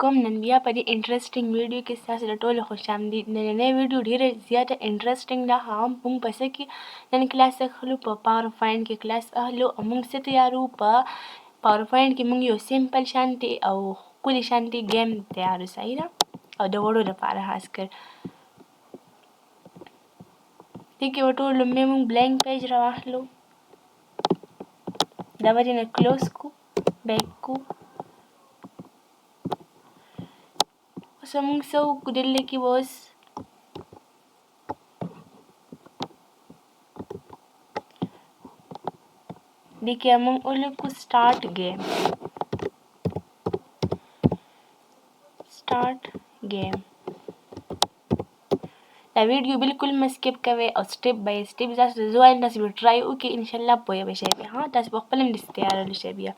کوم نن بیا په دې انټرسټینګ ویډیو کې ستاسو د ټولو خوش آمدید. نننۍ ویډیو ډېره زیاته انټرسټینګ ده. هغه موږ په څه کې نن کلاس اخلو، په پاور پوینټ کې کلاس اخلو او موږ څه تیارو. په پاور پوینټ کې موږ یو سیمپل شانتې او ښکلي شانتې ګیم تیارو، صحیح ده، او د وړو لپاره خاص کر. دې کې به ټول لومړی موږ بلینک پیج راواخلو، دا به دې نه کلوز کو، بیک کو. اوس موږ څه وکړو، دلته کې به اوس دې کې موږ ولیکو سټارټ ګیم. سټارټ ګیم. دا ویډیو بالکل مه سکپ کوئ او سټپ بای سټپ تاسو ته زه وایم تاسو به ټرای وکړئ، انشاءالله پوه به شئ بیا. ها، تاسو به خپله هم داسې تیارولی شئ بیا.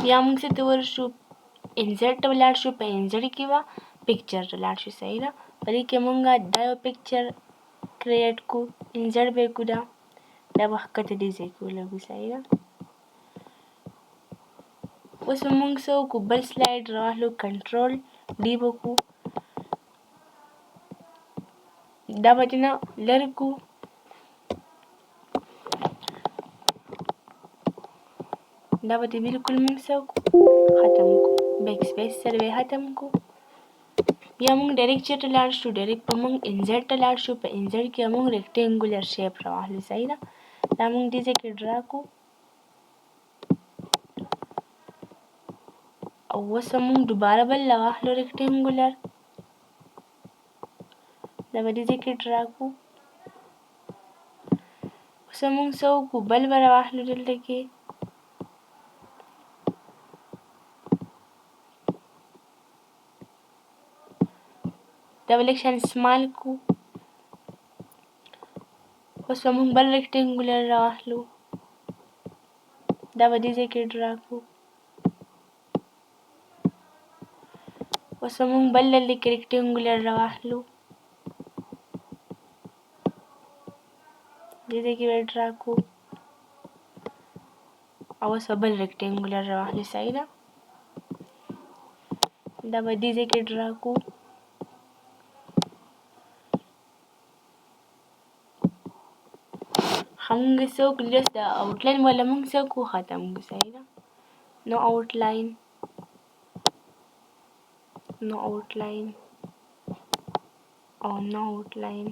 بیا موږ څه ته ورشو، انزرټ ته ولاړ شو. په انزرټ کې به پکچر ته لاړ شو، صحیح ده. په دې کې موږ دا یو پکچر کریټ کو، انزرټ به یې کو، دا به ښکته دې ځای کې ولګو، صحیح ده. اوس به موږ څه وکړو، بل سلایډ راواخلو، کنټرول ډي به کو، دا به دې نه لرې کو. دا به دې بالکل موږ څه وکړو، ختم کو. بیک سپیس سره به یې ختم کو. بیا موږ ډایرکټ چېرته لاړ شو، ډایرکټ به موږ انزرټ ته لاړ شو. په انزرټ کې به موږ ریکټینګولر شیپ راواخلو، صحیح ده. دا موږ دې ځای کې ډرا کو او اوس موږ دوباره بل راواخلو ریکټینګولر، دا به دې ځای کې ډرا کو. اوس موږ څه وکړو، بل به راواخلو دلته کې، دا به لږ شان سمال کو. اوس به موږ بل ریکټینګولر راواخلو، دا به دې ځای کې ډرا کو. اوس به موږ بل دلته کې ریکټینګولر راواخلو، دې ځای کې به ډرا کو. او اوس به بل ریکټینګولر راواخلو، صحیح ده. دا به دې ځای کې ډرا کو. موږ څه وکړو، جسټ د آوټلاین والا موږ څه وکړو، ختم کړو، صحیح ده. نو آوټلاین، نو آوټلاین او نو آوټلاین،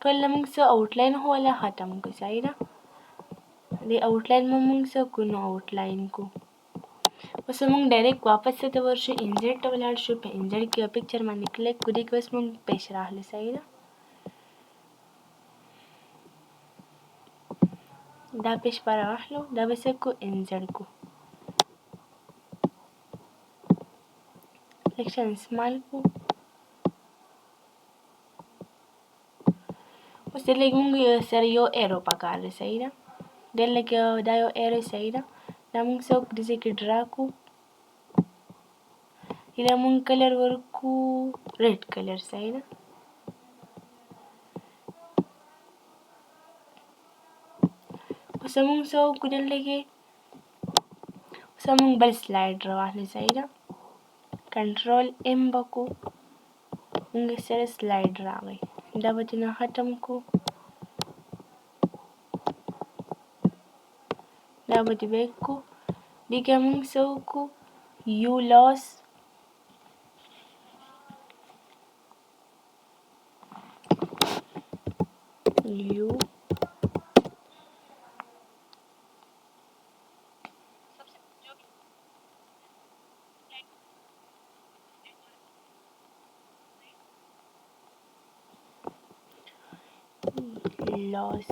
ټول موږ څه آوټلاین والا ختم کړو، صحیح ده. دې آوټلاین موږ څه کړو، نو آوټلاین کو. اوس موږ ډایرکټ واپس څه ته ورشو، انزرټ ته ولاړ شو. په انزرټ کې پکچر باندې کلیک کړو، دې کې اوس موږ پیش راغلو، صحیح ده. دا پیش به راواخلو، دا به څه کو، انزرټ کو، لږ شان سمال کو. اوس دلته کې موږ سره یو ایرو پکار دی، صحیح ده. دلته کې دا یو ایرو، صحیح ده. دا موږ څه وکړو، دې ځای کې ډرا کو. دلته موږ کلر ورکو ریډ کلر، صحیح ده. اوس موږ څه وکړو، دلته کې اوس موږ بل سلایډ راواخلو، صحیح ده. کنټرول ایم به کو، موږ سره سلایډ راغی، دا به دې نه ختم کو. دا به دې بیک کو. دې کې موږ څه وکړو، یو لاس، یو لاس.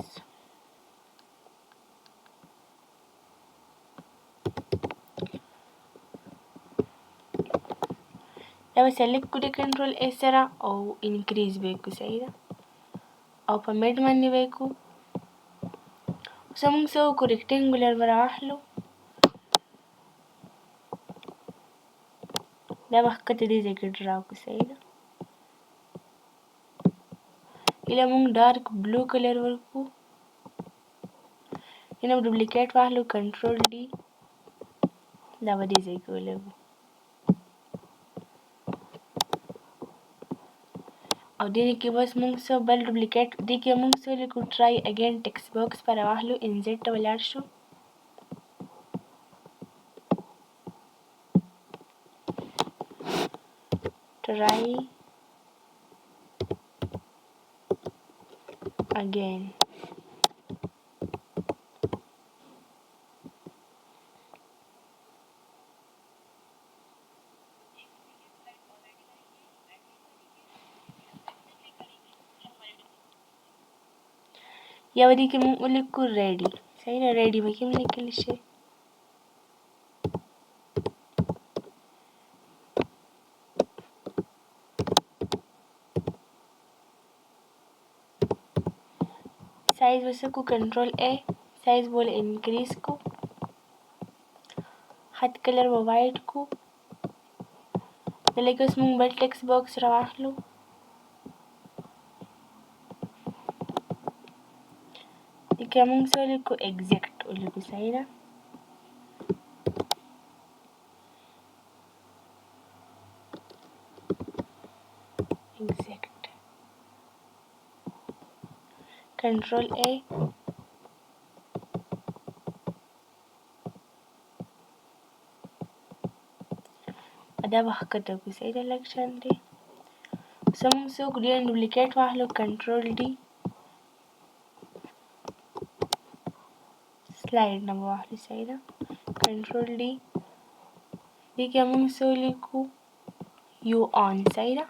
دا به سلیکټ کړو کنټرول ای سره او انکریز به یې کړو، صحیح ده. او په میډ باندې به یې کړو. اوس موږ څه وکړو، ریکټینګولر به راواخلو، دا به ښکته دې ځای کې ډرا کړو، صحیح ده. دلته موږ ډارک بلو کلر ورکړو، هنا دوبلیکیټ واخلو کنټرول ډي دا به دې ځای کې ولګو او دې کې بس موږ څه بل دوبلیکیټ دې کې موږ څه لیکو ټرای اگین ټیکسټ باکس په راواخلو انزیټ ته ولاړ شو try again یا ودې کې موږ ولیکو ریډي صحیح ده ریډي به کې هم لیکلی شي साइज वैसे को कंट्रोल ए साइज बोले इंक्रीज को खत कलर वो वाइट को लेकिन उसमें बल टेक्स्ट बॉक्स रवाख लो देखिए हम सवाल को एग्जैक्ट वाले को सही ना exact control A ada bahkata ko sa election di samung so kudian duplicate wahlo control D slide na wahlo sa ida control D di kamung so liku you on sa ida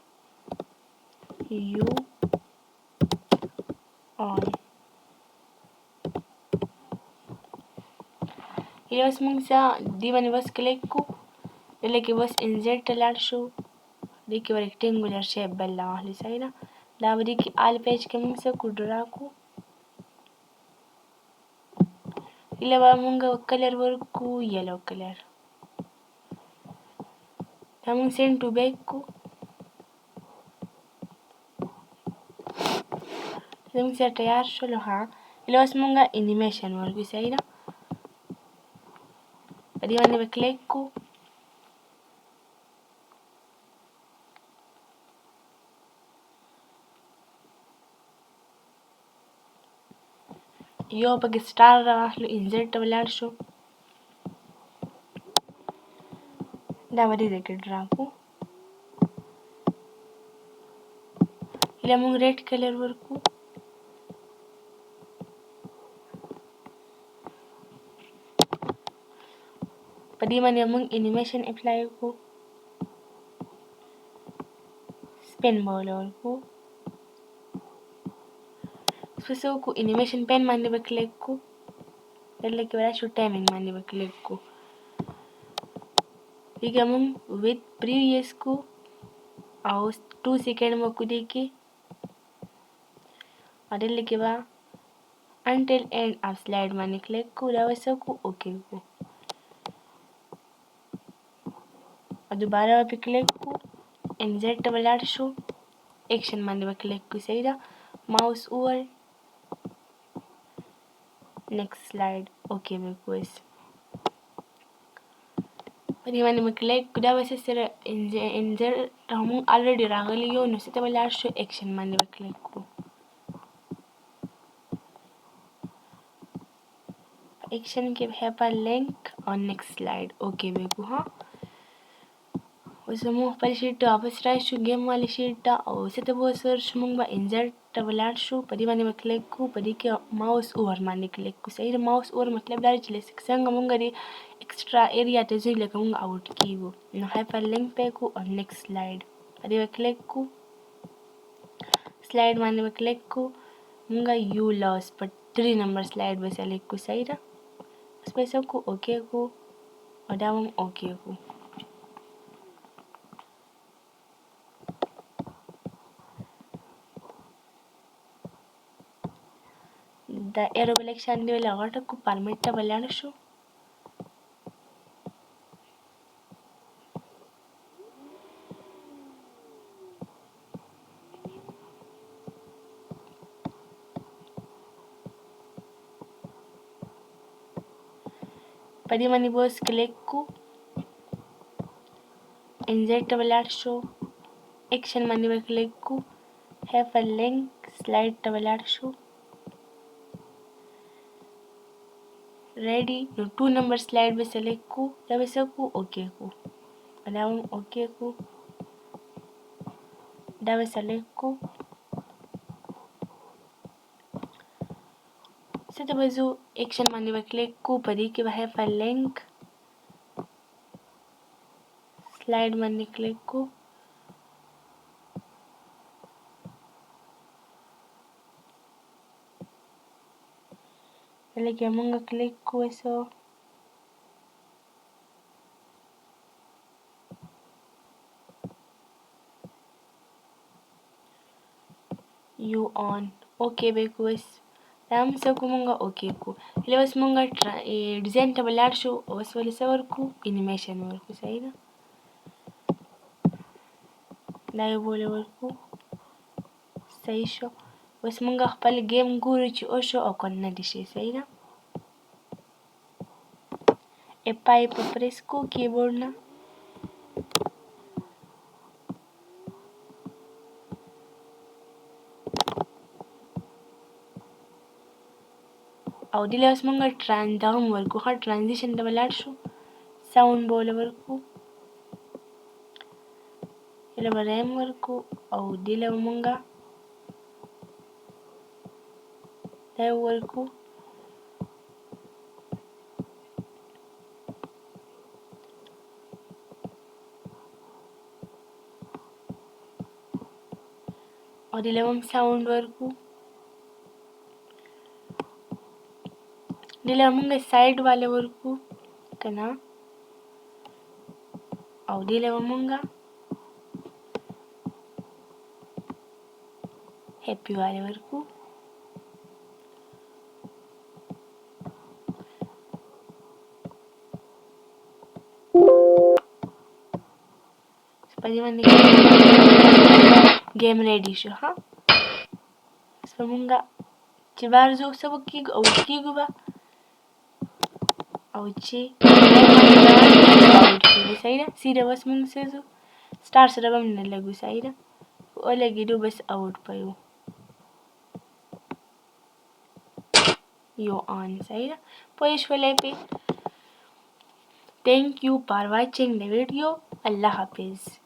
you on ये बस मुझ सा दी बने बस क्लिक को लेके बस इंसर्ट तलाड़ शो देखिए वो रेक्टेंगुलर शेप बल्ला वाली सही ना दावरी की आल पेज के मुझ से कुडरा को इले बा मुंगा कलर वर्क को येलो कलर हम सेंड टू बैक को हम से तैयार शो लो हाँ इले बस मुंगा एनिमेशन वर्क सही ना अभी मैंने पे क्लिक को यो पग स्टार राखलो इंसर्ट वलाड शो दावरी देके ड्राको इला मुंग रेड कलर वर्कू पदी मन मुंग एनिमेशन अप्लाई को स्पिन बॉल वर्कू स्पेसो को एनिमेशन पेन मानने पे क्लिक को એટલે કે વાળા શો टाइमिंग मानने पे क्लिक को ठीक है हम विद प्रीवियस को और 2 सेकंड में को देखिए और लेके बाद until end of slide माने क्लिक को वैसे को ओके को और दोबारा पे क्लिक को इंसर्ट वाला शो एक्शन माने पे क्लिक को सही था mouse over next slide okay में कोर्स परी माने में क्लिक कुदा वैसे सर इंसर्ट हम ऑलरेडी रागली यो नो से वाला शो एक्शन माने पे क्लिक को एक्शन के हैपर लिंक और नेक्स्ट स्लाइड ओके में को हाँ उसमें पर शीट वापस राइट शो गेम वाली शीट और से तो वो सर्च मुंग बा इंसर्ट टबलाट शो परी माने में क्लिक को परी के माउस ओवर माने क्लिक को सही माउस ओवर मतलब डायरेक्ट चले संग मुंग रे एक्स्ट्रा एरिया ते जो लेके मुंग आउट की वो न हाइपर लिंक पे को और नेक्स्ट स्लाइड परी में क्लिक को स्लाइड माने में क्लिक को मुंग यू लॉस पर 3 नंबर स्लाइड में सेलेक्ट को सही रा उसमें सब को ओके को और डाउन ओके को द एरो सिलेक्शन दे लगाट को परमिट बलाण शो په دې باندې به اوس کلیک کو، انزرټ ته به لاړ شو، ایکشن باندې به کلیک کو، هایپر لینک سلایډ ته به لاړ شو. ریډي نو 2 نمبر سلایډ به سلیکټ کو، دا به څه کو اوکې کو، دا هم اوکې کو، دا به سلیکټ کو. څه ته به ځو ایکشن باندې به کلیک کو، په دې کې به هایپر لینک سلایډ باندې کلیک کو. لکه موږ کلیک کو وسو، یو آن اوکې به کو. اوس دا هم څه کو مونږ اوکې کو. هله اوس مونږ ډیزاین ته به لاړ شو، اوس ولې څه ورکو انیمیشن ورکو. صحیح ده، دا یو بوله ورکو، صحیح شو. اوس مونږ خپل گیم ګورو چې او شو او کنه نه دي شي. صحیح ده، اپای په پریس کو کیبورډ نه، او دې له اوس مونږ دا هم ورکو. ښه ټرانزیشن ته به لاړ شو، ساوند به وله ورکو، هله به ریم ورکو، او دې له به مونږ دا ورکو. او دې له هم ساوند ورکو. دې له مونږ سایډ والا ورکو که نه، او دې له به مونږ هیپي والا ورکو. په دې باندې گیم ریډي شو. ها اوس به مونږ چې بهر ځو څه وکړو او کېږو به، او چې صحیح ده. سیده بس مونږ څه ځو سټار سره به هم نه لګو. صحیح ده، ولګېدو بس آوټ به یو یو آن. صحیح ده، پوه شولې پې. Thank you for watching the video. Allah Hafiz.